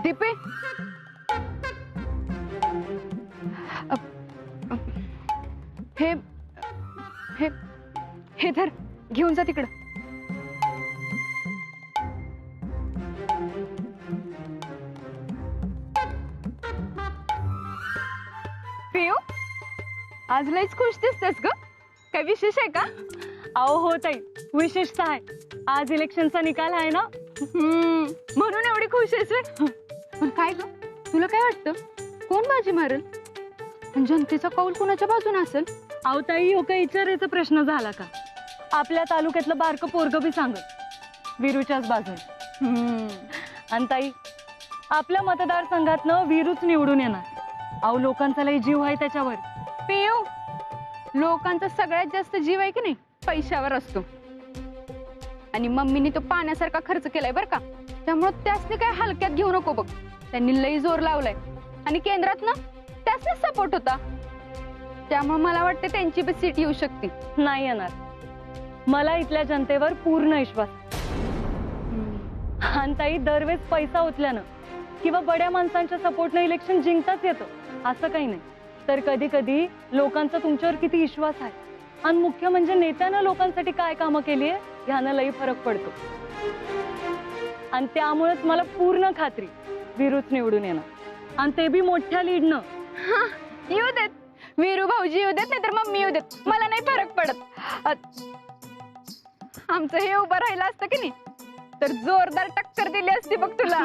दीपे, हे हे हे धर, घेऊन जा तिकडं. पियू, आज लयच खुश दिसतेस ग. काय विशेष आहे का? अहो हो ताई, विशेषता आहे. आज इलेक्शनचा निकाल आहे ना, म्हणून एवढी खुश आहेस व्हय? पण काय ग, तुला काय वाटतं, कोण बाजी मारेल? जनतेचा कौल कोणाच्या बाजूने असेल? अहो ताई, हो काही विचारायचा प्रश्न झाला का? आपल्या तालुक्यातलं बारकं पोरगं बी सांगत वीरूच्याच बाजूने. आणि ताई, आपल्या मतदारसंघातनं वीरूच निवडून येणार. अहो लोकांचा लय जीव आहे त्याच्यावर. पियू, लोकांचा सगळ्यात जास्त जीव आहे की नाही पैशावर असतो. आणि मम्मीने तो पाण्यासारखा खर्च केलाय बर का, त्यामुळे त्यासने काय हलक्यात घेऊ नको बघ. त्यांनी लई जोर लावलाय आणि केंद्रात ना त्यासने सपोर्ट होता. त्यामुळे मला वाटतं त्यांची बी सीट येऊ शकते. नाही येणार. मला इथल्या जनतेवर पूर्ण विश्वास. आणि ताई, दरवेळेस पैसा उचल्यानं किंवा बड्या माणसांच्या सपोर्टनं इलेक्शन जिंकताच येतं असं काही नाही. तर कधी कधी लोकांचा तुमच्यावर किती विश्वास आहे आणि मुख्य म्हणजे नेत्यानं लोकांसाठी काय कामं केली आहे ह्यानं लई फरक पडतो. आणि त्यामुळेच मला पूर्ण खात्री वीरूच निवडून येणार, आणि ते बी मोठ्या लीडनं. येऊ देत, वीरू भाऊजी येऊ देत, नाही तर मम्मी येऊ देत, मला नाही फरक पडत. आमचं हे उभं राहिलं असतं की नाही तर जोरदार टक्कर दिली असती बघ तुला.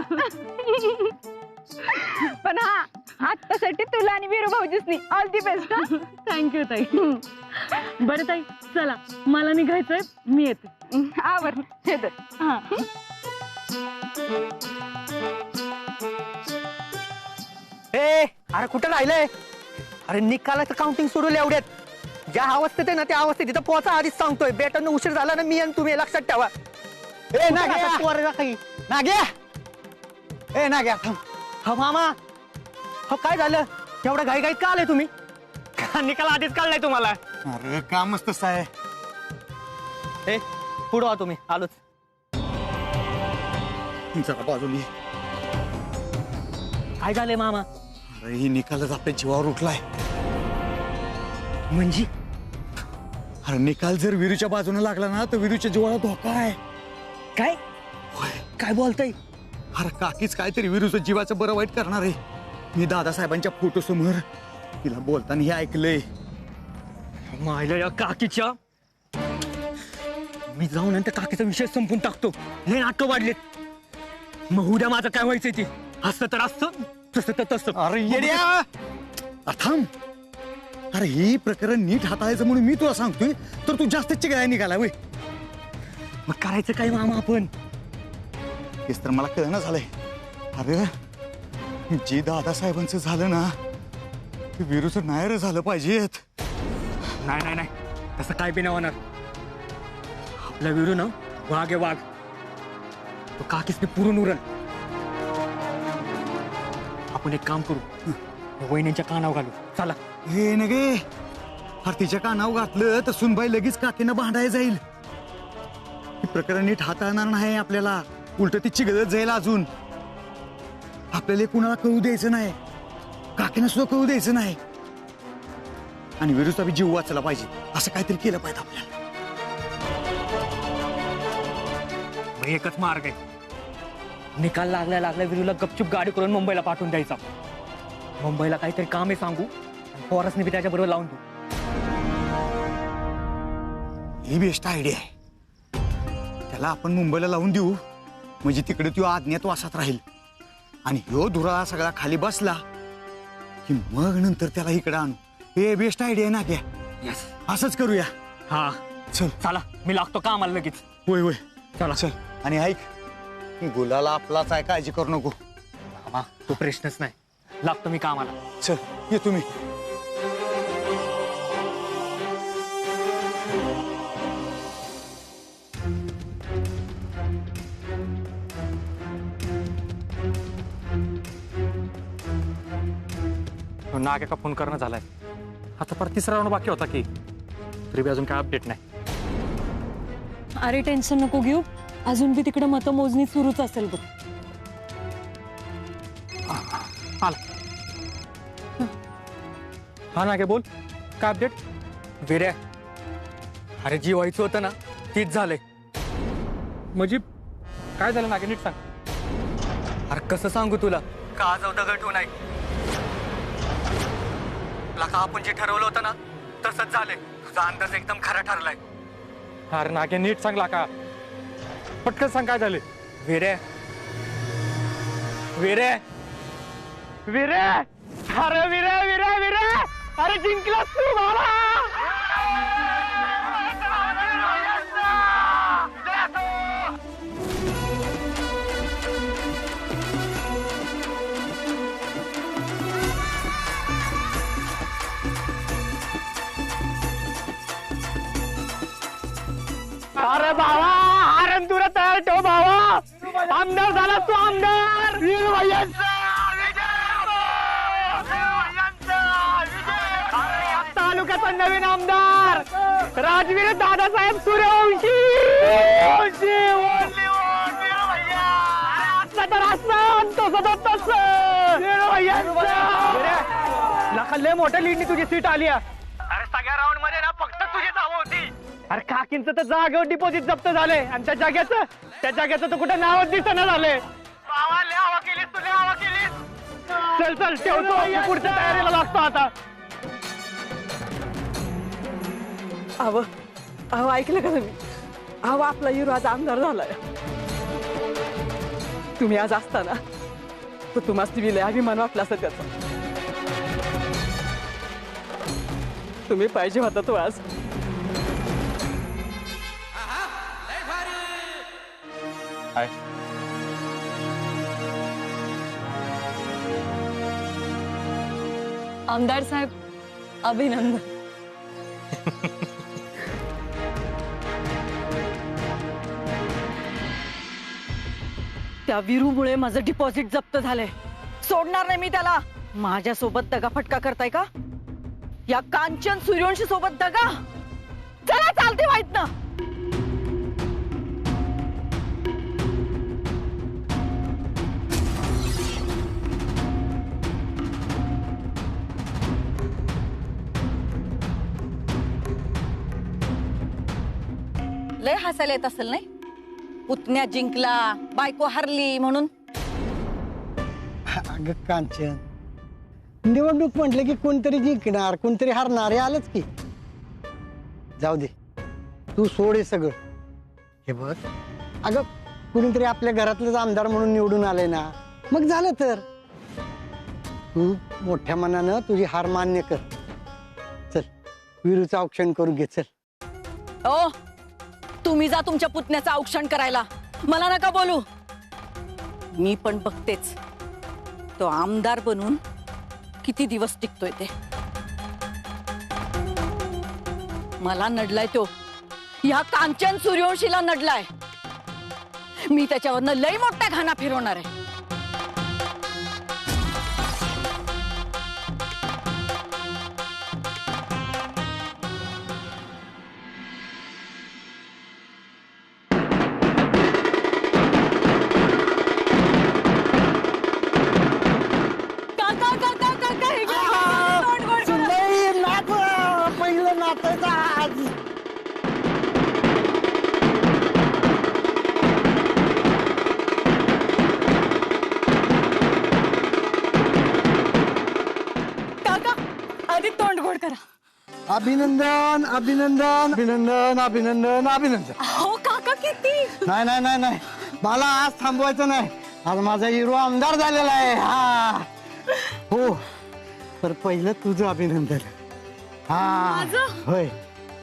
पण हा, आत्तासाठी तुला आणि वीरू भाऊजीसनी ऑल दी बेस्ट. थँक्यू ताई. बरं ताई, चला मला निघायचंय, मी येते. आवर हे तर. हा. अरे कुठं राहिलंय? अरे निकालाचं काउंटिंग सुरू एवढ्यात. ज्या अवस्थेत आहे ना त्या अवस्थेत तिथं पोहोचा आधीच सांगतोय. बेटांना उशीर झाला ना, मी आणि तुम्ही लक्षात ठेवा. ए नाग्या, ए नाग्या, थांब. मामा, हो काय झालं? एवढं घाई घाईत का आलाय तुम्ही? निकाल आधीच काढलाय तुम्हाला? अरे कामच तसं आहे. ए पुढं वा तुम्ही, आलोच. जरा बाजूनी. काय झालंय मामा? अरे ही निकालच आपल्या जीवावर उठलाय. म्हणजे अरे निकाल जर वीरूच्या बाजूने लागला ना तर वीरूच्या जीवाला धोका आहे. काय काय बोलताय? अरे काकीच काहीतरी वीरूच्या जीवाचं बरं वाईट करणार आहे. मी दादासाहेबांच्या फोटो समोर तिला बोलताना हे ऐकलंय. मायला या काकीच्या, मी जाऊन नंतर काकीचा विषय संपून टाकतो. हे नाटकं वाढलेत. मग उद्या माझं काय व्हायचंय ते? असतं तर असतं, तसं तर तसं. अरे येड्या, थांब. अरे हे प्रकरण नीट हाताळायचं म्हणून मी तुला सांगतोय, तर तू जास्त चिघळा निघाला वय. मग करायचं काय मामा आपण? हेच तर मला कळणं झालंय. अरे जे दादासाहेबांचं झालं ना ते वीरूचं नायर झालं पाहिजेत. नाही नाही नाही, तसं काय बी नाही होणार. आपला वीरू ना वाघ आहे, वाघ. तो काकीसने पुरून उरण. आपण एक काम करू, वहिनीच्या कानावर घालू. चला. हे नगे, अरे तिच्या कानावर घातलं तर सुनबाई लगेच काकीनं भांडायला जाईल. हे प्रकरण नीट हाताळणार नाही आपल्याला. उलट ती चिघळत जाईल अजून. आपल्याला कुणाला कळू द्यायचं नाही, काकीनं सुद्धा कळू द्यायचं नाही. आणि वीरूचा बी जीव वाचला पाहिजे. असं काहीतरी केलं पाहिजे आपल्याला. एकच मार्ग आहे. निकाल लागल्या लागल्या वीरूला गपचूप गाडी करून मुंबईला पाठवून द्यायचा. मुंबईला काहीतरी काम आहे सांगू, पोरासने बी त्याच्या बरोबर लावून देऊ. ही बेस्ट आयडिया आहे. त्याला आपण मुंबईला लावून देऊ, म्हणजे तिकडे तो अज्ञातवासात राहील. आणि ह्यो धुरा सगळा खाली बसला की मग नंतर त्याला इकडे आणू. हे बेस्ट आयडिया ना घ्या. यस. असंच करूया. हा चल. चला, मी लागतो कामाला लगेच. होय होय. चला. चल. आणि ऐक, गुलाला आपलाच आहे, काळजी करू नको. मामा, तो प्रश्नच नाही. लागतो मी कामाला. चल, ये तुम्ही. नाग्या का फोन करणं झालाय. आता परत तिसरा राऊंड बाकी होता की, तरी बी अजून काय अपडेट नाही. अरे टेन्शन नको घेऊ, अजून बी तिकडे मतमोजणी सुरूच असेल बघ. आला. हा नाग्या बोल, काय अपडेट? विर्या, अरे जी व्हायचं होतं ना तीच झालंय. म्हणजे काय झालं नाग्या, नीट सांग. अरे कसं सांगू तुला, का जाऊ दगड नाही. का आपण जे ठरवलं होतं ना तसंच झालंय. तुझा अंदाज एकदम खरा ठरलाय. अरे नाग्या नीट सांगला का, पटकन सांग काय झाले. विर्या, विर्या, विर्या, अरे विर्या, विर्या, विर्या, अरे जिंकलास तू बाबा. अरे बाबा, आरण तुला तयार ठेव बाबा. आमदार झाला तू, आमदार. तालुक्याचा नवीन आमदार राजवीर दादासाहेब सूर्यवंशी. तर असं लय मोठ्या लीडनी तुझी सीट आली. अरे सगळ्या राऊंड मध्ये ना फक्त तुझी नावं होती. अरे काकींचं तर जागेवर डिपॉझिट जप्त झाले, आणि त्या जाग्याचं तर कुठं नावच दिसना झाले. चल चल ठेवतो, पुढच्या तयारीला लागतो आता. अहो ऐकलं का तुम्ही? अहो आपला हिरो आज आमदार झालाय. तुम्ही आज असताना तर तुम्हाला लय अभिमान वाटला असं त्याचा. तुम्ही पाहिजे होता तो आज. आमदार साहेब, अभिनंदन. त्या वीरूमुळे माझं डिपॉझिट जप्त झालंय. सोडणार नाही मी त्याला. माझ्या सोबत दगाफटका करताय का? या कांचन सूर्यवंशी सोबत दगा? चला चालते माहित ना. लय हसायला येत असेल नाही? पुतण्या जिंकला, बायको हरली म्हणून. अगं कांचन, निवडणूक म्हटलं की कोणतरी जिंकणार कोणतरी हरणार हे आलंच की. जाऊ दे, तू सोड हे सगळं. हे बघ, अगं कुणीतरी आपल्या घरातलंच आमदार म्हणून निवडून आलंय ना, मग झालं तर. तू मोठ्या मनानं तुझी हार मान्य कर. चल, वीरूचं औक्षण करू घे. चल. ओ, तुम्ही जा तुमच्या पुतण्याचं औक्षण करायला, मला नका बोलू. मी पण बघतेच तो आमदार बनून किती दिवस टिकतोय ते. मला नडलाय तो, ह्या कांचन सूर्यवंशीला नडलाय. मी त्याच्यावरनं लय मोठा घाणा फिरवणार आहे. पहिलं नाचायचं आज. अभिनंदन अभिनंदन अभिनंदन अभिनंदन अभिनंदन. हो काका किती. नाही नाही नाही नाही मला आज थांबवायचं नाही. आज माझा हिरो आमदार झालेला आहे. हा हो तर पहिलं तुझं अभिनंदन. हा होय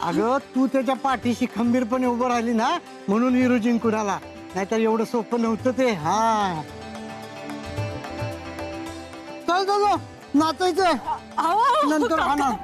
अगं तू त्याच्या पाठीशी खंबीरपणे उभं राहिली ना म्हणून हिरो जिंकून आला. नाहीतर एवढं सोपं नव्हतं ते. हा चल चल नाचायचं नंतर हा ना.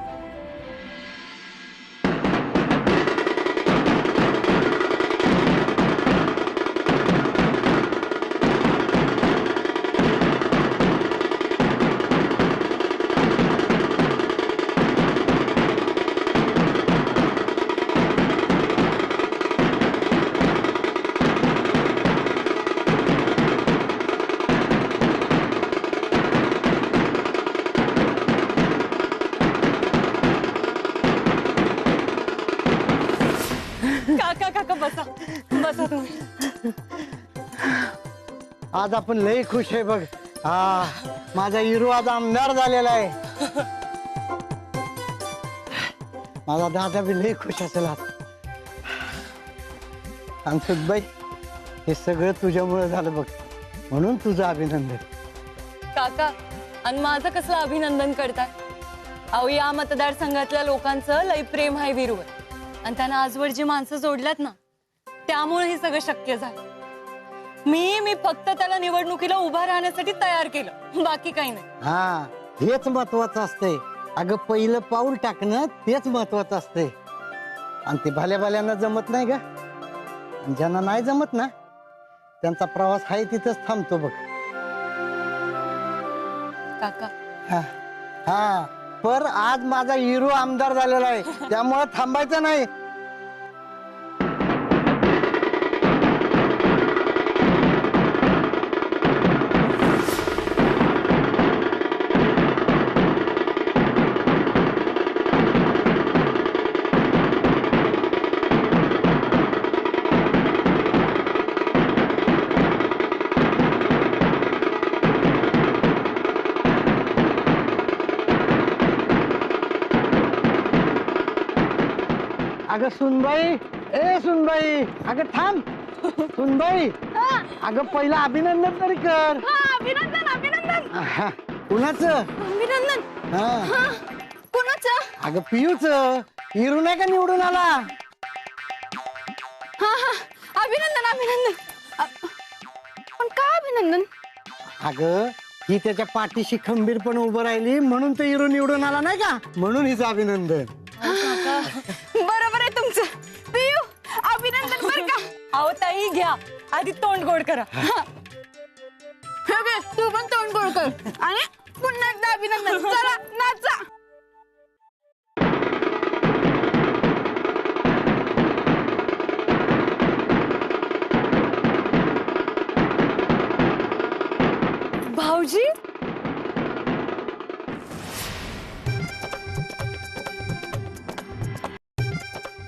काका काका बसा बसा तुम्ही. आज आपण लय खुश आहे बघ. हा माझा हिरो आज आमदार झालेला आहे. माझा दादा बी लय खुश असेल आज. आणि सुखबाई हे सगळं तुझ्यामुळे झालं बघ म्हणून तुझं अभिनंदन. काका आणि माझं कसलं अभिनंदन करताय. अहो या मतदारसंघातल्या लोकांचं लय प्रेम आहे वीरूवर आणि त्यांना आजवर जी माणसं जोडल्यात ना त्यामुळे हे सगळं शक्य झालं. मी फक्त त्याला निवडणुकीला उभा राहण्यासाठी तयार केलं बाकी काही नाही. हा हेच महत्वाचं असतंय. अगं पहिलं पाऊल टाकणं तेच महत्वाचं असतंय. आणि ते भल्या भल्यांना जमत नाही का. ज्यांना नाही जमत ना त्यांचा प्रवास आहे तिथंच थांबतो बघ. काका हा हा पर आज माझा हिरो आमदार झालेला आहे त्यामुळे थांबायचं नाही. अगं सुनबाई ए सुनबाई अगं थांब. सुनबाई अगं पहिलं अभिनंदन तरी कर. अभिनंदन अभिनंदन कुणाचं अभिनंदन. हा कुणाचं. अगं पियूचं. हिरो नाही का निवडून आला. अभिनंदन अभिनंदन. पण का अभिनंदन. अगं ही त्याच्या पाठीशी खंबीरपणे उभं राहिली म्हणून ते हिरो निवडून आला नाही का म्हणून हिचं अभिनंदन. बरोबर आहे तुमचं. पियू अभिनंदन बर का. अहो ताई घ्या आधी तोंड गोड करा. तू पण तोंड गोड कर आणि पुन्हा एकदा अभिनंदन. चला नाचा. भाऊजी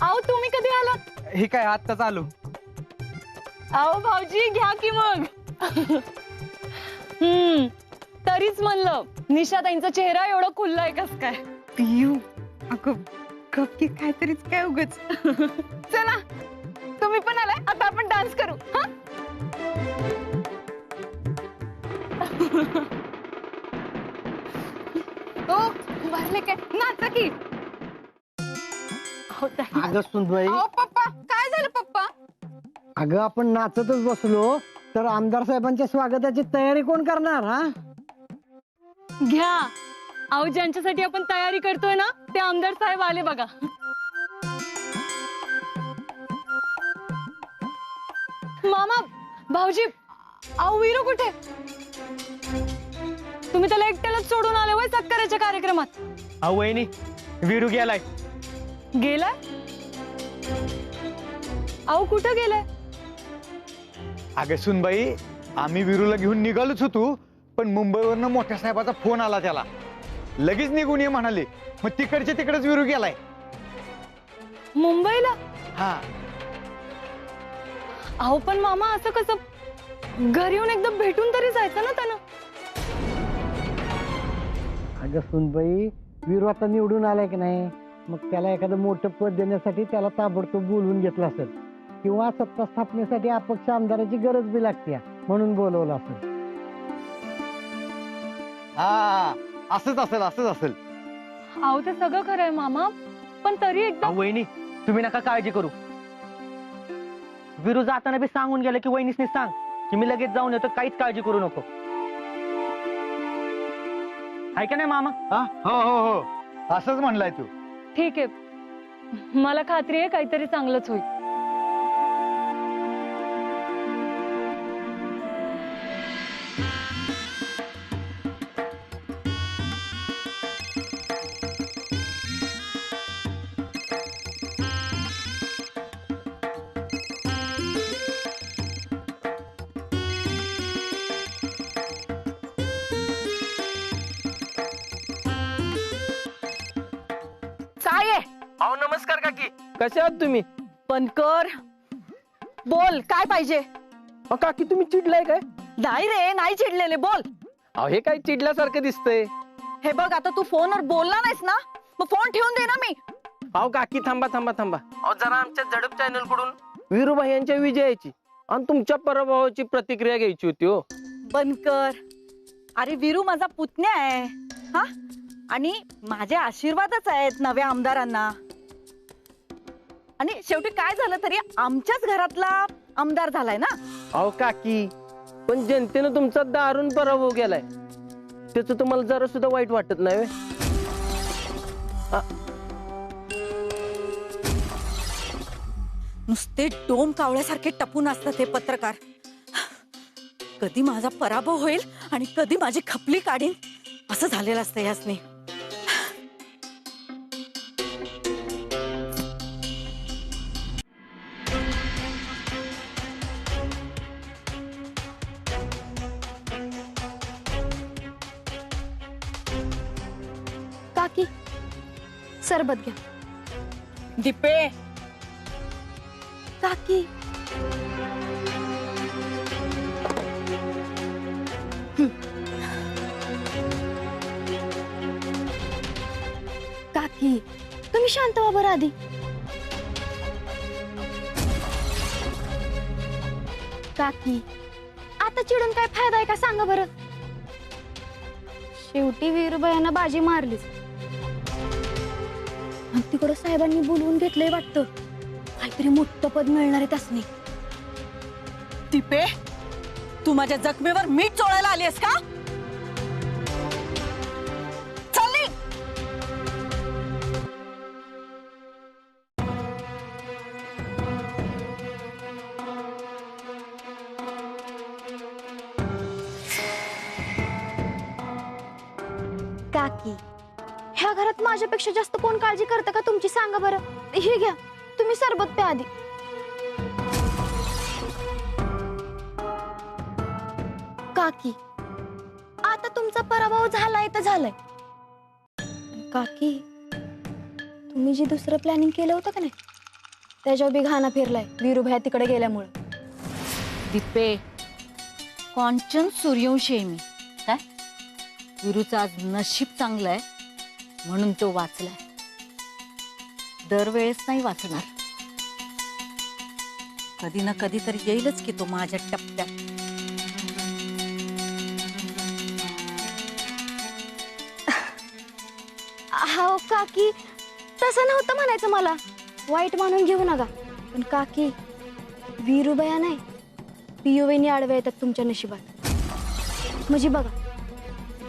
अहो तुम्ही कधी आलात. हे काय आत्ता चालू. अहो भाऊजी घ्या की मग. तरीच म्हणलं निशाताईंचा चेहरा एवढा खुल्लाय कस काय. पियू अगं गप्पी काहीतरीच काय उगच. चला तुम्ही पण आलाय आता आपण डान्स करू. हा ओ भरले काय नाचा की. अगं सुनबाई पप्पा काय झालं पप्पा. अगं आपण नाचतच बसलो तर आमदार साहेबांच्या स्वागताची तयारी कोण करणार. हा घ्या. अहो ज्यांच्यासाठी आपण तयारी करतोय ना ते आमदार साहेब आले बघा. मामा भाऊजी अहो वीरू कुठे. तुम्ही त्याला एकट्यालाच सोडून आले वय सक्काराच्या कार्यक्रमात. अहो वहिनी वीरू गेलाय. गेलाय. अहो कुठं गेलाय. अगं सुनबाई आम्ही वीरूला घेऊन निघालोच होतो पण मुंबईवरनं मोठ्या साहेबाचा फोन आला त्याला. लगेच निघून ये म्हणाले. मग तिकडच्या तिकडेच वीरू गेलाय. मुंबईला. हा अहो पण मामा असं कसं घरी येऊन एकदम भेटून तरी जायचं ना त्यानं. अगं सुनबाई वीरू आता निवडून आलाय की नाही मग त्याला एखादं मोठं पद देण्यासाठी त्याला ताबडतोब बोलवून घेतलं असेल, किंवा सत्ता स्थापनेसाठी अपक्ष आमदाराची गरज बी लागते म्हणून बोलवलं असेल. हा असंच असेल असंच असेल. अहो ते सगळं खरं आहे मामा, पण तरी एकदा वहिनी तुम्ही नका काळजी करू. विरू जाताना बी सांगून गेलं की वहिनीसनी सांग की मी लगेच जाऊन येतो, काहीच काळजी करू नको. आहे का नाही मामा? हा हो हो हो असंच म्हणलाय तू. ठीक आहे, मला खात्री आहे काहीतरी चांगलंच होईल. काय आहे? अहो नमस्कार काकी, कसे आहात तुम्ही? बनकर, बोल काय पाहिजे? काकी तुम्ही चिडलाय काय? नाही रे, नाही चिडलेले, बोल. अहो हे काय चिडल्यासारखं दिसतंय. हे बघ, आता तू फोनवर बोलला नाहीस ना, मग फोन ठेवून दे ना. मी अहो काकी थांबा थांबा थांबा. अहो जरा आमच्या झडप चॅनल कडून वीरूभाई यांच्या विजयाची आणि तुमच्या पराभवाची प्रतिक्रिया घ्यायची होती. हो बनकर, अरे वीरू माझा पुतण्या आहे हा, आणि माझे आशीर्वादच आहेत नव्या आमदारांना. आणि शेवटी काय झालं तरी आमच्याच घरातला आमदार झालाय ना. अहो काकी, पण जनतेनं तुमचा दारुण पराभव केलाय, त्याचं तुम्हाला जरा सुद्धा वाईट वाटत नाही व्हय? नुसते डोम कावळ्यासारखे टपून असतात हे पत्रकार. कधी माझा पराभव होईल आणि कधी माझी खपली काढीन असं झालेलं असतं यासनी. काकी सरबत घ्या. दीपे, काकी काकी तुम्ही शांत व्हा बरं आधी. काकी आता चिडून काय फायदा आहे का सांगा बरं. शेवटी वीरूबाईंना बाजी मारलीच, तिकडं साहेबांनी बोलवून घेतलंय वाटतं. काहीतरी मोठं पद मिळणार आहे त्यासनी. दीपे, तू माझ्या जखमेवर मीठ चोळायला आलीस का? चालली काकी, ह्या घरात माझ्यापेक्षा जास्त कोण काळजी करतं का तुमची सांगा बरं. हे घ्या, तुम्ही सरबत प्या आधी. काकी आता तुमचा पराभव झालाय तर झालाय. काकी तुम्ही जी दुसरं प्लॅनिंग केलं होतं का नाही, त्याच्यावर बी घाणा फिरलाय वीरूभाई तिकडे गेल्यामुळे. दीपे, कांचन सूर्यवंशी आहे मी. काय वीरूचं आज नशीब चांगलं आहे म्हणून तो वाचलाय, दरवेळेस नाही वाचणार. कधी ना कधी तरी येईलच की तो माझ्या टप्प्यात. हो काकी, तसं नव्हतं म्हणायचं मला, वाईट मानून घेऊ नका. पण काकी वीरूबाया नाही, पियूबाईनी आडव्या येतात तुमच्या नशिबात. म्हणजे बघा,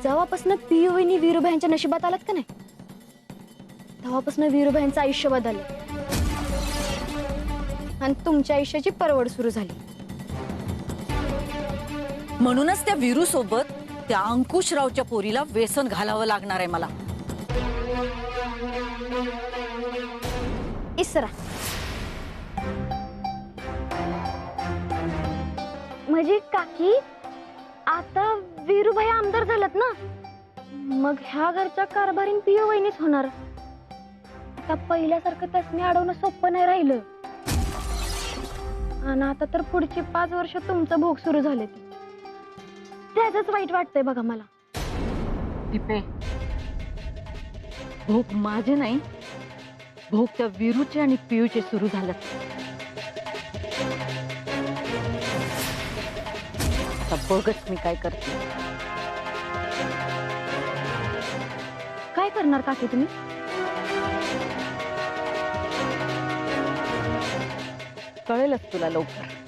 जेव्हापासून पियूबाईनी वीरूबाईंच्या नशिबात आलात का नाही, तेव्हापासून वीरूबाईंचं आयुष्य बदललं आणि तुमच्या आयुष्याची परवड सुरू झाली. म्हणूनच त्या वीरू सोबत त्या अंकुशरावच्या पोरीला व्यसन घालावं लागणार आहे मला. इसरा म्हणजे काकी, आता वीरूभाई आमदार झालात ना, मग ह्या घरच्या कारभारीन पियो वहिनीच होणार. आता पहिल्यासारखं त्यासनी अडवणं सोपं नाही राहिलं. आणि आता तर पुढची 5 वर्ष तुमचं भोग सुरू झाले, त्याच वाईट वाटतंय बघा मला. दीपे, भोग माझे नाही भोग त्या विरूचे आणि पियूचे सुरू झालं. आता बघच मी काय करते. काय करणार काकी तुम्ही? कळेलच तुला लवकर.